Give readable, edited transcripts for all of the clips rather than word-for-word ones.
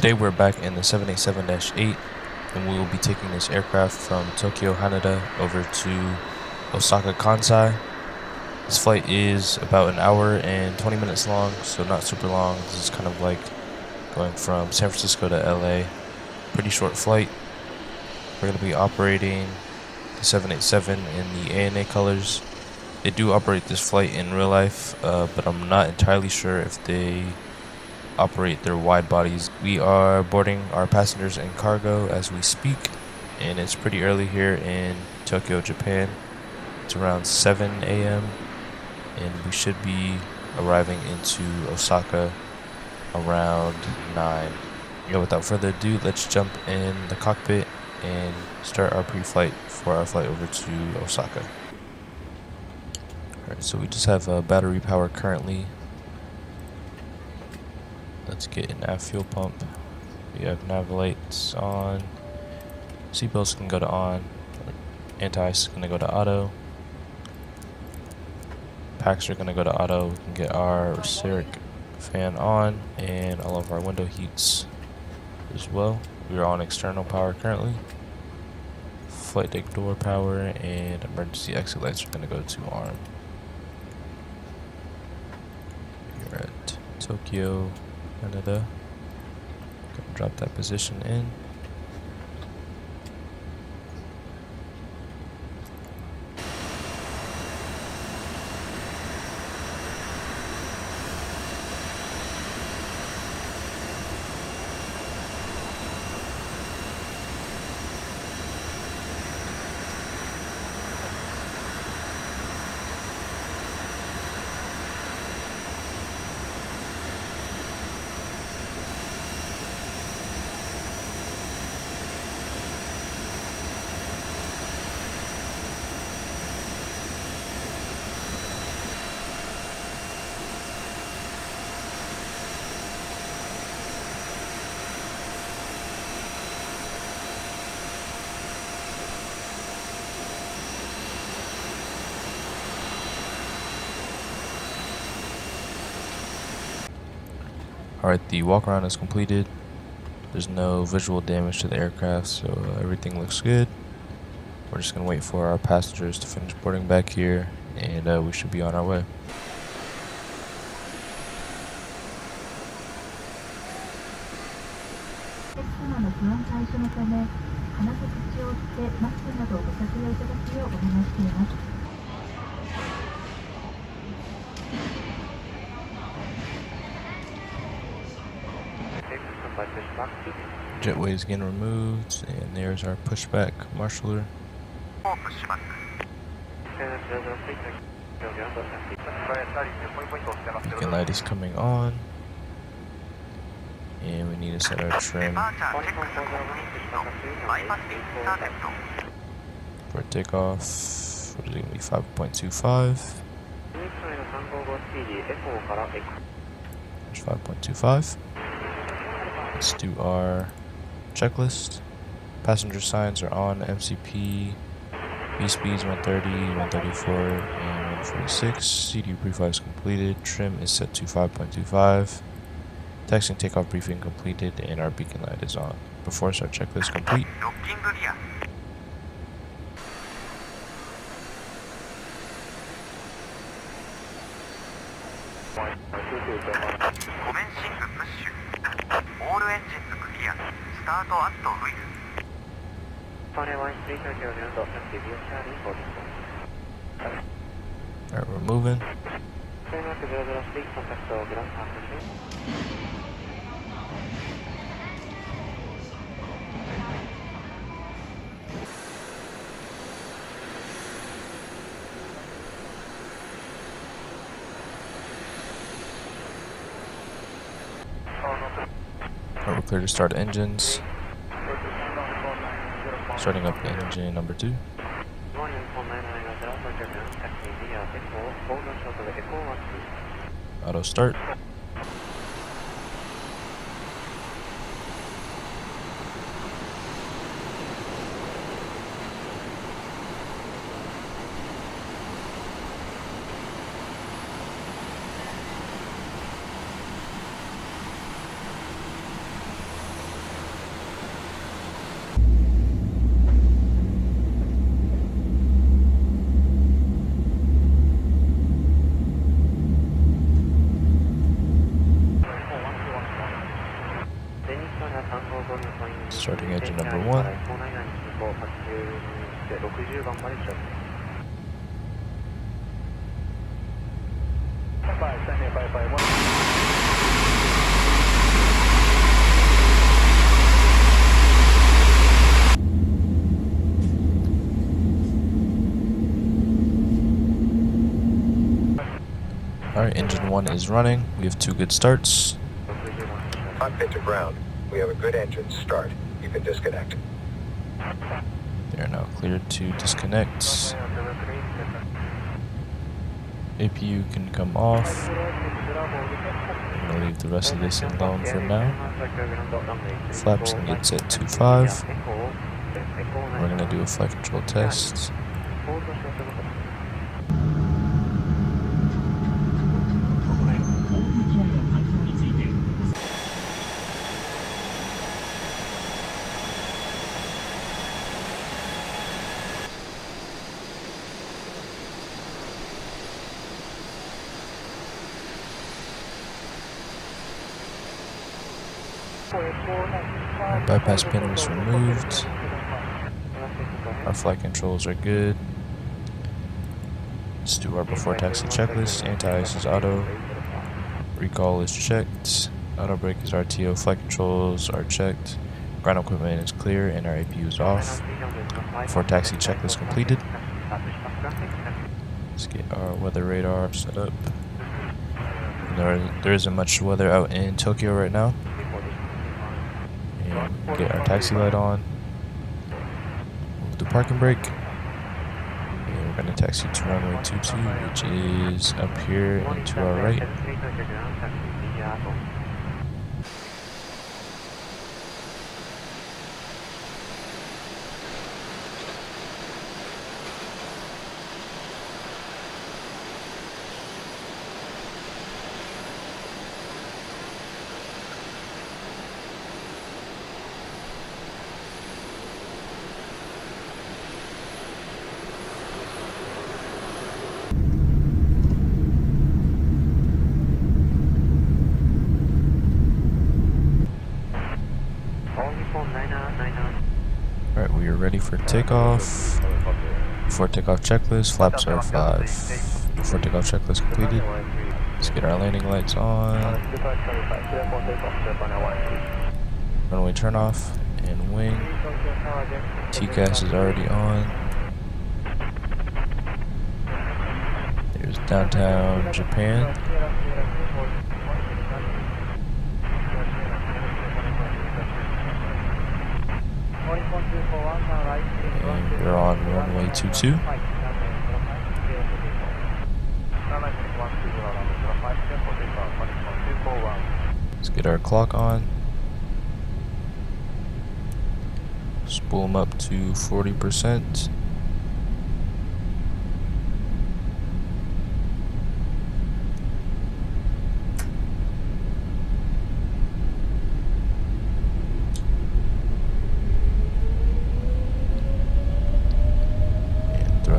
Today we're back in the 787-8 and we will be taking this aircraft from Tokyo Haneda over to Osaka Kansai. This flight is about an hour and 20 minutes long, so not super long. This is kind of like going from San Francisco to LA. Pretty short flight. We're going to be operating the 787 in the ANA colors. They do operate this flight in real life, but I'm not entirely sure if they operate their wide bodies. We are boarding our passengers and cargo as we speak, and it's pretty early here in Tokyo, Japan. It's around 7 a.m. and we should be arriving into Osaka around 9. Without further ado, let's jump in the cockpit and start our pre-flight for our flight over to Osaka. Alright, so we just have battery power currently. Let's get an aft fuel pump. We have nav lights on. Seatbelts can go to on. Anti-ice is going to go to auto. Packs are going to go to auto. We can get our Cyric fan on and all of our window heats as well. We are on external power currently. Flight deck door power and emergency exit lights are going to go to arm. We're at Tokyo Haneda. Drop that position in. Alright, the walk around is completed. There's no visual damage to the aircraft, so everything looks good. We're just going to wait for our passengers to finish boarding back here, and we should be on our way. Jetway is again removed, and there's our pushback marshaller. Beacon light is coming on, and we need to set our trim for takeoff. What is it going to be? 5.25. There's 5.25. Let's do our checklist. Passenger signs are on. MCP, V speeds 130, 134, and 146. CD pre-flight is completed. Trim is set to 5.25. Taxi and takeoff briefing completed, and our beacon light is on. Before our checklist complete. Alright, we're moving. Alright, we're clear to start engines. Starting up engine number 2. Auto start. Starting engine number 1. Alright, engine 1 is running. We have 2 good starts. Cockpit to ground. We have a good engine. Start. You can disconnect. They are now cleared to disconnect. APU can come off. I'm going to leave the rest of this alone for now. Flaps can get set to 5. We're going to do a flight control test. Our bypass pin was removed. Our flight controls are good. Let's do our before taxi checklist. Anti-ice is auto. Recall is checked. Auto brake is RTO. Flight controls are checked. Ground equipment is clear and our APU is off. Before taxi checklist completed. Let's get our weather radar set up. There isn't much weather out in Tokyo right now. And get our taxi light on. Move the parking brake. And we're going to taxi to runway 22, which is up here and to our right. Alright, we are ready for takeoff. Before takeoff checklist, flaps are 5. Before takeoff checklist completed. Let's get our landing lights on. Runway turnoff and wing. TCAS is already on. There's downtown Japan. And we're on runway 22. Let's get our clock on. Spool them up to 40%.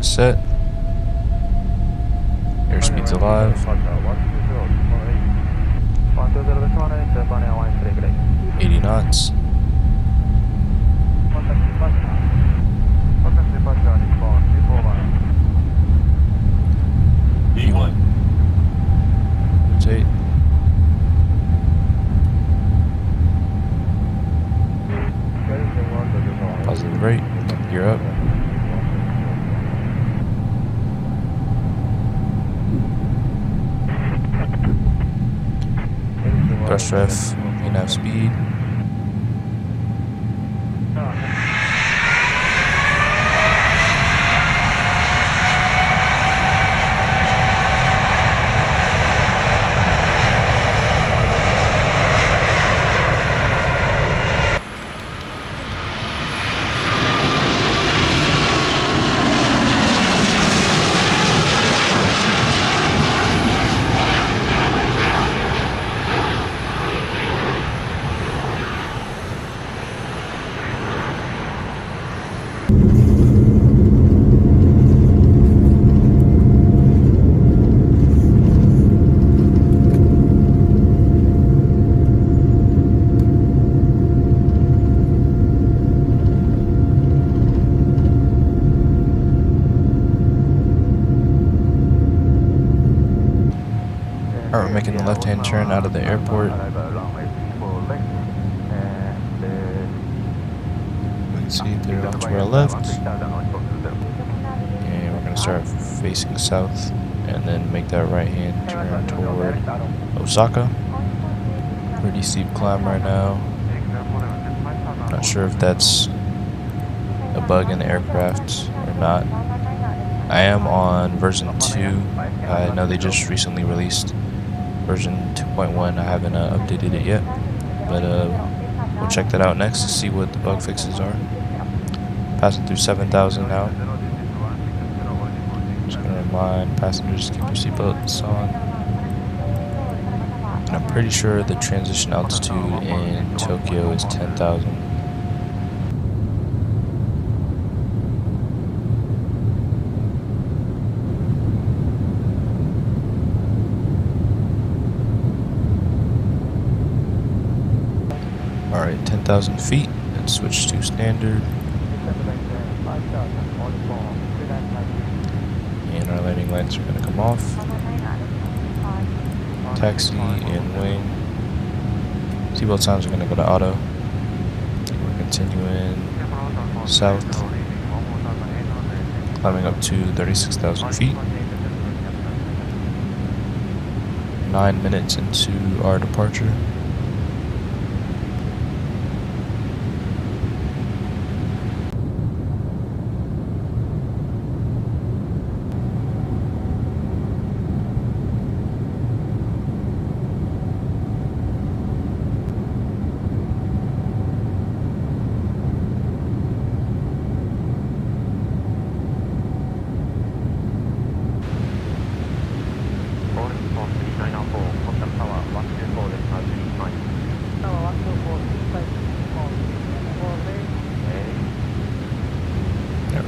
Set. Airspeed's alive. 80 knots. V1. Rotate. Positive rate. Gear up. Thrust ref, enough speed. making a left-hand turn out of the airport. Let's see, they're on to our left. And we're going to start facing south and then make that right-hand turn toward Osaka. Pretty steep climb right now. Not sure if that's a bug in the aircraft or not. I am on version 2. I know they just recently released version 2.1. I haven't updated it yet, but we'll check that out next to see what the bug fixes are. Passing through 7,000 now. Just gonna remind passengers to keep their seatbelts on. And I'm pretty sure the transition altitude in Tokyo is 10,000. Alright, 10,000 feet. Let's switch to standard. And our landing lights are going to come off. Taxi and wing. Seatbelt signs are going to go to auto. We're continuing south. Climbing up to 36,000 feet. 9 minutes into our departure.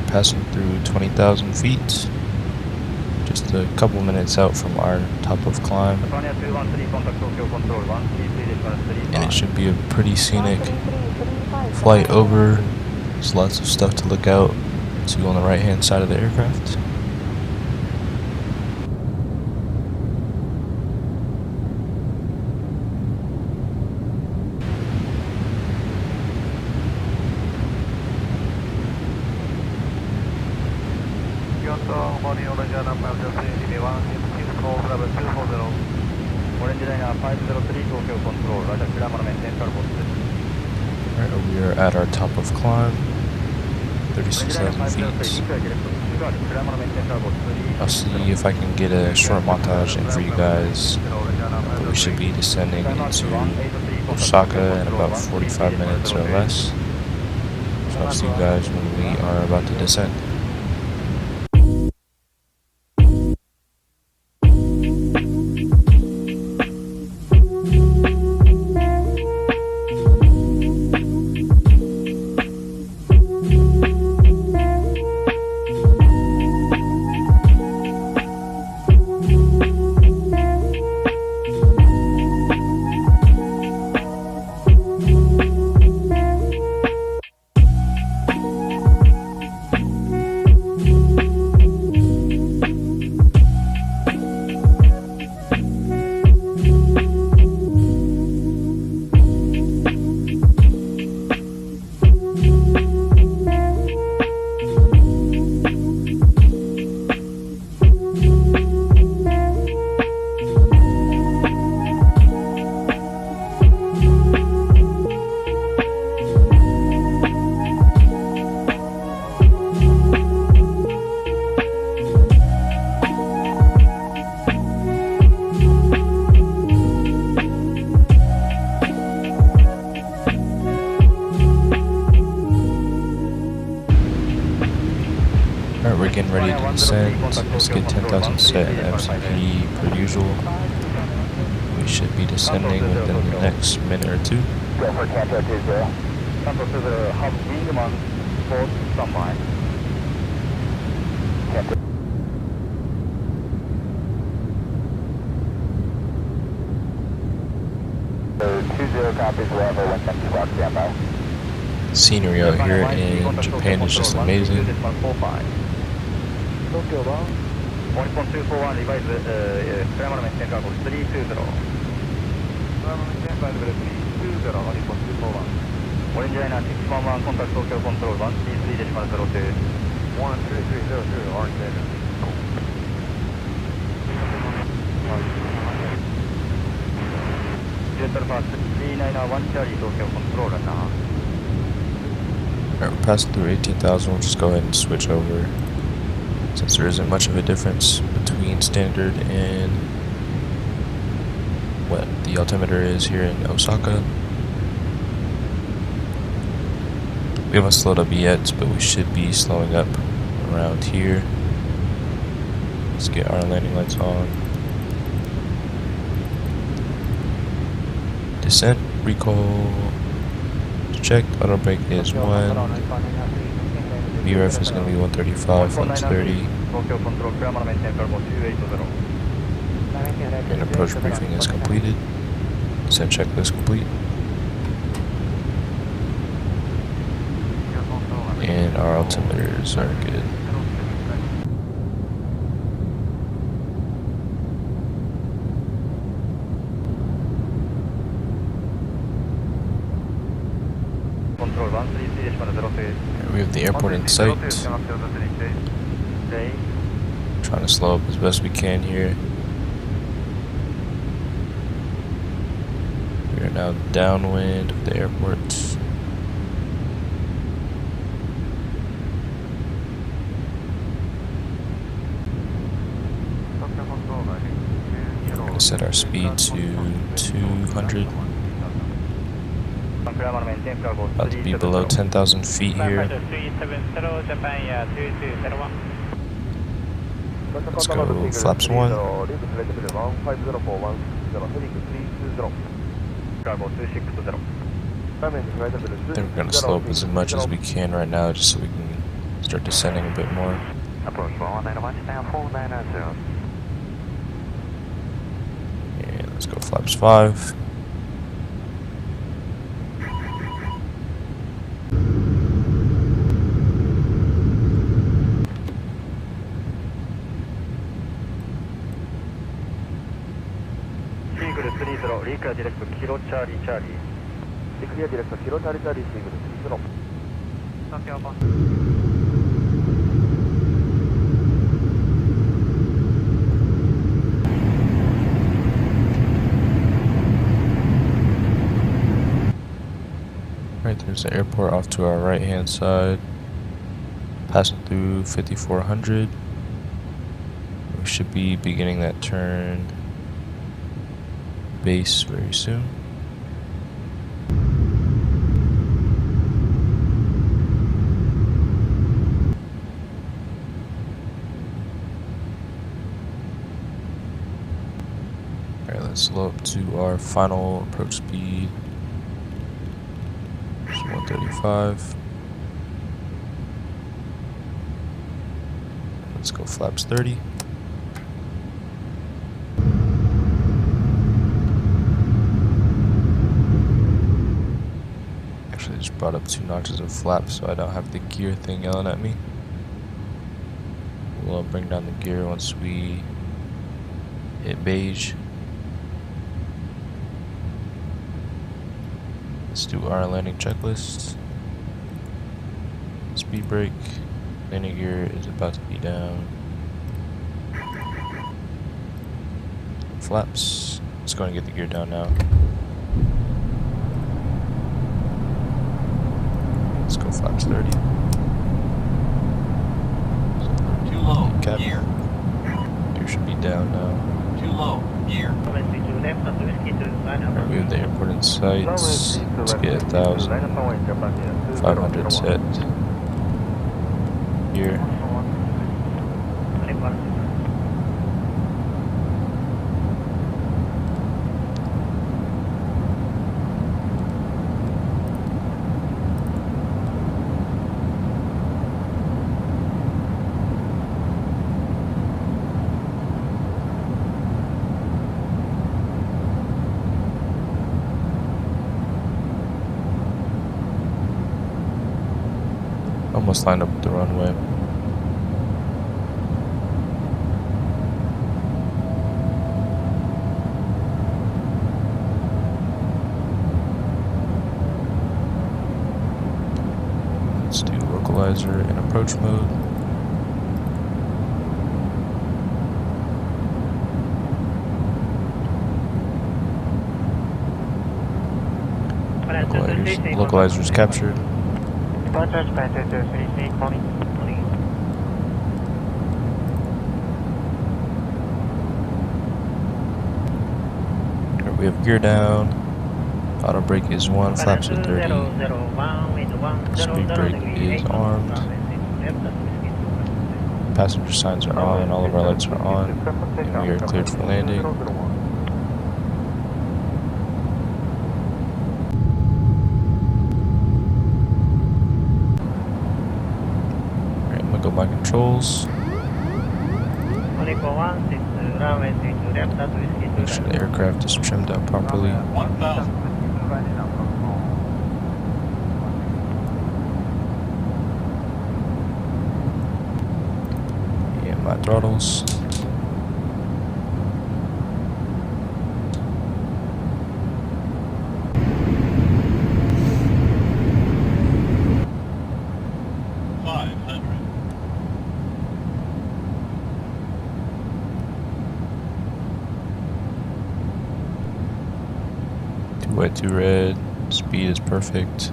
Passing through 20,000 feet, just a couple minutes out from our top of climb, and it should be a pretty scenic flight over. There's lots of stuff to look out to on the right hand side of the aircraft. Alright, we are at our top of climb, 36,000 feet. I'll see if I can get a short montage in for you guys, but we should be descending into Osaka in about 45 minutes or less. So I'll see you guys when we are about to descend. Alright, we're getting ready to descend. Let's get 10,000 set in MCP per usual. We should be descending within the next minute or two. Scenery out here in Japan is just amazing. Nippon 241 revise, climb maintain cargo 320. Climb maintain flight level 320, Nippon 241. Orange liner 611, contact Tokyo control 133.02. 133.02, orange liner. Delta pass 391 Charlie, Tokyo control now. Alright, we're passing through 18,000. We'll just go ahead and switch over, since there isn't much of a difference between standard and what the altimeter is here in Osaka. We haven't slowed up yet, but we should be slowing up around here. Let's get our landing lights on. Descent, recall, checked, auto brake is 1, VRF is going to be 135, 130, and approach briefing is completed. Descent checklist complete. And our altimeters are good. We have the airport in sight. Trying to slow up as best we can here. We are now downwind of the airport. We're going to set our speed to 200. About to be below 10,000 feet here. Let's go flaps 1. Then we're going to slow up as much as we can right now, just so we can start descending a bit more. And let's go flaps 5. Clear direct Kilo Charlie Charlie. Clear direct Kilo Charlie Charlie, Seagull 30. Right, there's the airport off to our right hand side. Passing through 5400. We should be beginning that turn base very soon. Alright, let's slow up to our final approach speed. It's 135. Let's go flaps 30. Actually, I just brought up 2 notches of flaps, so I don't have the gear thing yelling at me. We'll bring down the gear once we hit beige. Let's do our landing checklist. Speed brake. Landing gear is about to be down. Flaps. Let's go and get the gear down now. Let's go flaps 30. Too low. Cap. Gear. Gear should be down now. Too low. Gear. Alright, we have the airport in sight. Let's get 1,500 set. Here. Almost lined up with the runway. equalizer in approach mode. Localizers captured. Montage by 2233, calling. We have gear down. Auto brake is 1, flaps are 30. Speed brake is armed. Passenger signs are on, all of our lights are on, and we are cleared for landing. Alright, I'm gonna go my controls. Make sure the aircraft is trimmed out properly. 1,000. And my throttles. Wet to red, speed is perfect.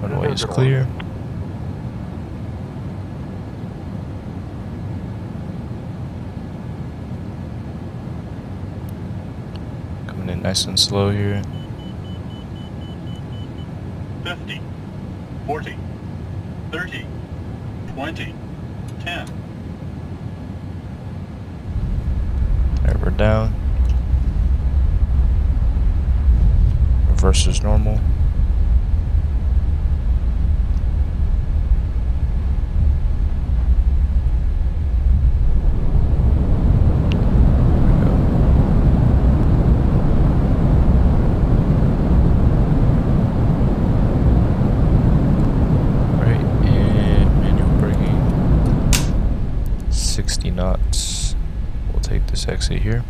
Runway is clear. Coming in nice and slow here. 50, 40, 30, 20, 10. Alright, we're down. Reverse is normal. Knots. We'll take this exit here.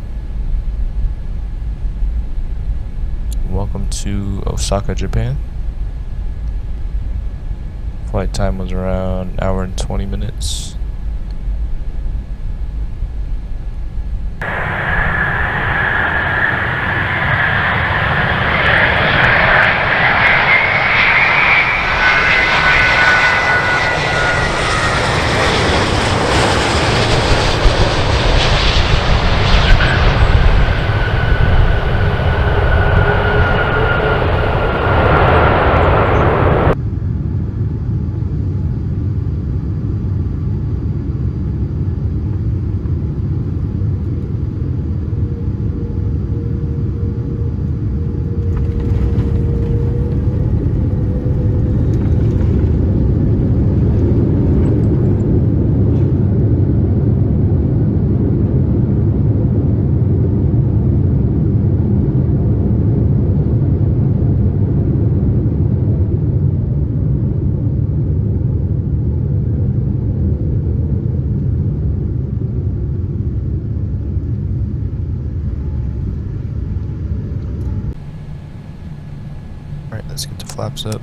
Welcome to Osaka, Japan. Flight time was around an hour and 20 minutes. Let's get the flaps up.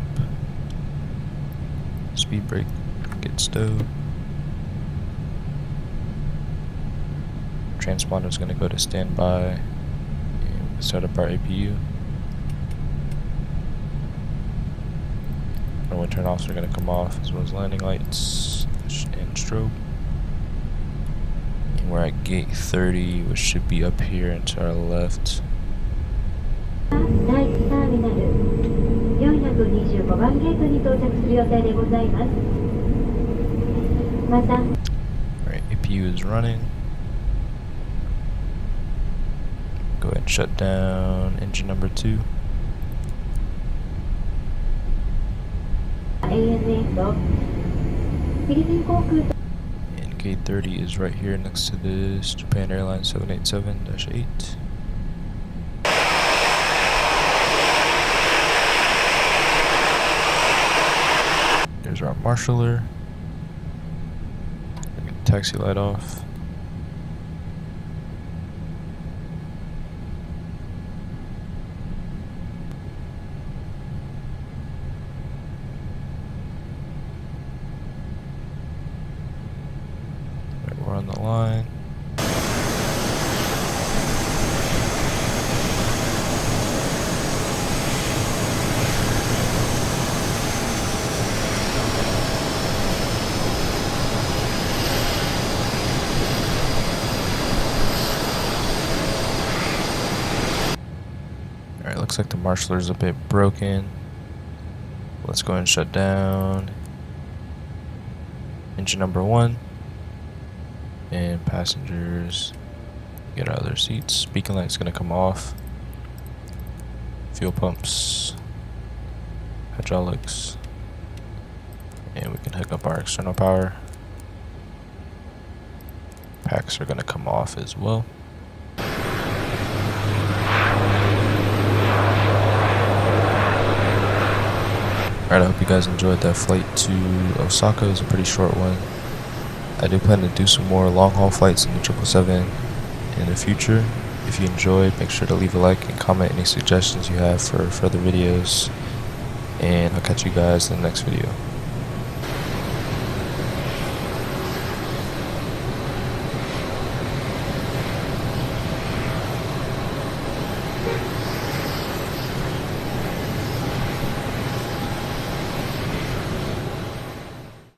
Speed brake, get stowed. Transponder is going to go to standby and start up our APU. Runway turn offs are going to come off, as well as landing lights and strobe. And we're at gate 30, which should be up here and to our left. Alright, APU is running. Go ahead and shut down engine number 2. And gate 30 is right here next to this Japan Airlines 787-8. There's our marshaller. Taxi light off. down the line. Alright, looks like the marshaller's a bit broken. Let's go and shut down engine number 1. And passengers get out of their seats. Beacon light's gonna come off. Fuel pumps, hydraulics, and we can hook up our external power. Packs are gonna come off as well. Alright, I hope you guys enjoyed that flight to Osaka. It was a pretty short one. I do plan to do some more long haul flights in the 777 in the future. If you enjoyed, make sure to leave a like and comment any suggestions you have for further videos. And I'll catch you guys in the next video.